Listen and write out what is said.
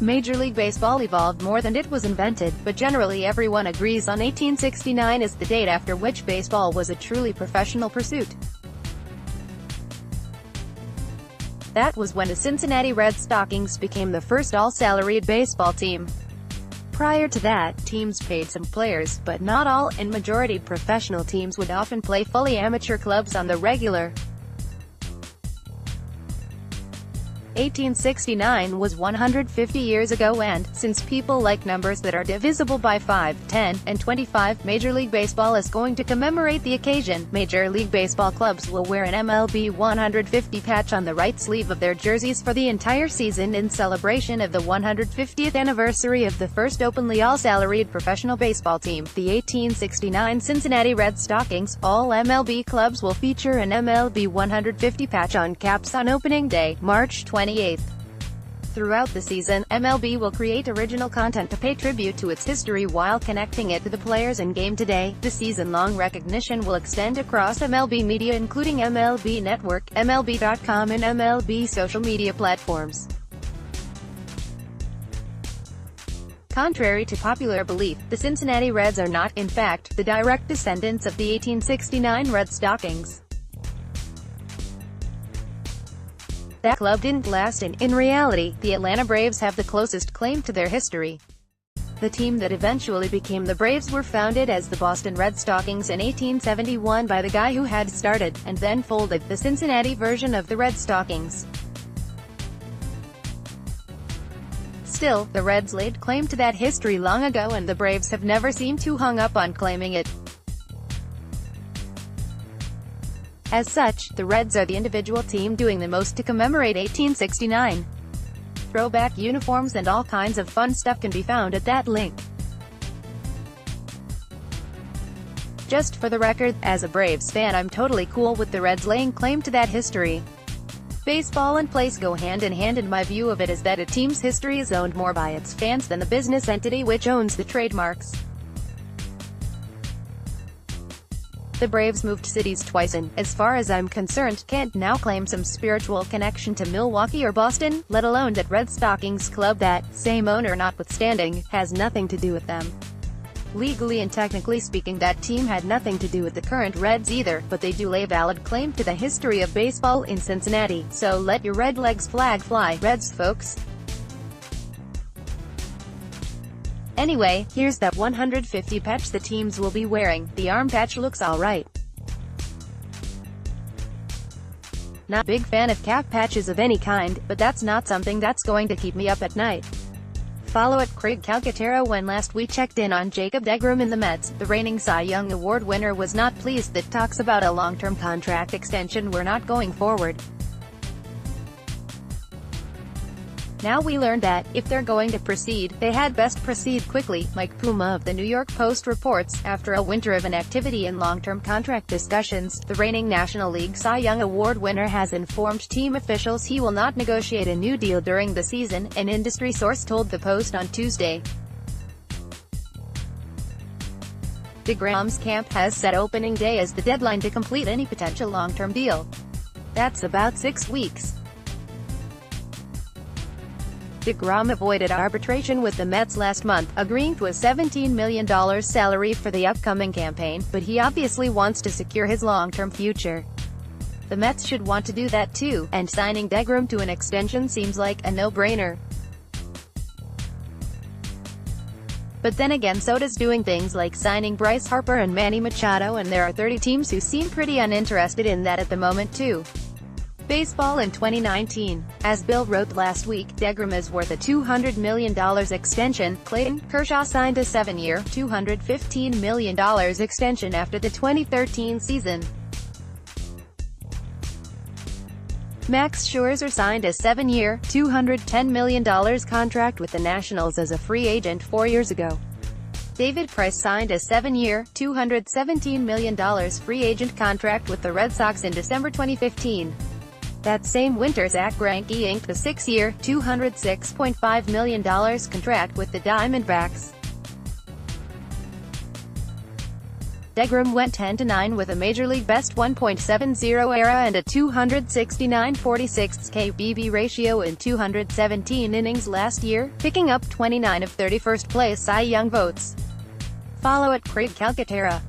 Major League Baseball evolved more than it was invented, but generally everyone agrees on 1869 as the date after which baseball was a truly professional pursuit. That was when the Cincinnati Red Stockings became the first all-salaried baseball team. Prior to that, teams paid some players, but not all, and majority professional teams would often play fully amateur clubs on the regular. 1869 was 150 years ago and, since people like numbers that are divisible by 5, 10, and 25, Major League Baseball is going to commemorate the occasion. Major League Baseball clubs will wear an MLB 150 patch on the right sleeve of their jerseys for the entire season in celebration of the 150th anniversary of the first openly all-salaried professional baseball team, the 1869 Cincinnati Red Stockings. All MLB clubs will feature an MLB 150 patch on caps on opening day, March 28th. Throughout the season, MLB will create original content to pay tribute to its history while connecting it to the players in game today. The season-long recognition will extend across MLB media including MLB Network, MLB.com and MLB social media platforms. Contrary to popular belief, the Cincinnati Reds are not, in fact, the direct descendants of the 1869 Red Stockings. That club didn't last and, in reality, the Atlanta Braves have the closest claim to their history. The team that eventually became the Braves were founded as the Boston Red Stockings in 1871 by the guy who had started, and then folded, the Cincinnati version of the Red Stockings. Still, the Reds laid claim to that history long ago and the Braves have never seemed too hung up on claiming it. As such, the Reds are the individual team doing the most to commemorate 1869. Throwback uniforms and all kinds of fun stuff can be found at that link. Just for the record, as a Braves fan I'm totally cool with the Reds laying claim to that history. Baseball and place go hand in hand and my view of it is that a team's history is owned more by its fans than the business entity which owns the trademarks. The Braves moved cities twice and, as far as I'm concerned, can't now claim some spiritual connection to Milwaukee or Boston, let alone that Red Stockings club that, same owner notwithstanding, has nothing to do with them. Legally and technically speaking that team had nothing to do with the current Reds either, but they do lay valid claim to the history of baseball in Cincinnati, so let your red legs flag fly, Reds folks. Anyway, here's that 150 patch the teams will be wearing. The arm patch looks alright. Not big fan of cap patches of any kind, but that's not something that's going to keep me up at night. Follow at Craig Calcaterra. When last we checked in on Jacob deGrom in the Mets, the reigning Cy Young Award winner was not pleased that talks about a long-term contract extension were not going forward. Now we learned that, if they're going to proceed, they had best proceed quickly. Mike Puma of the New York Post reports, after a winter of inactivity in long-term contract discussions, the reigning National League Cy Young Award winner has informed team officials he will not negotiate a new deal during the season, an industry source told the Post on Tuesday. deGrom's camp has set opening day as the deadline to complete any potential long-term deal. That's about 6 weeks. deGrom avoided arbitration with the Mets last month, agreeing to a $17 million salary for the upcoming campaign, but he obviously wants to secure his long-term future. The Mets should want to do that too, and signing deGrom to an extension seems like a no-brainer. But then again, so does doing things like signing Bryce Harper and Manny Machado, and there are 30 teams who seem pretty uninterested in that at the moment too. Baseball in 2019. As Bill wrote last week, deGrom is worth a $200 million extension. Clayton Kershaw signed a 7-year, $215 million extension after the 2013 season. Max Scherzer signed a 7-year, $210 million contract with the Nationals as a free agent 4 years ago. David Price signed a 7-year, $217 million free agent contract with the Red Sox in December 2015. That same winter Zach Greinke inked a 6-year, $206.5 million contract with the Diamondbacks. DeGrom went 10-9 with a Major League Best 1.70 ERA and a 269.46 KBB ratio in 217 innings last year, picking up 29 of 31st place Cy Young votes. Follow @CraigCalcaterra.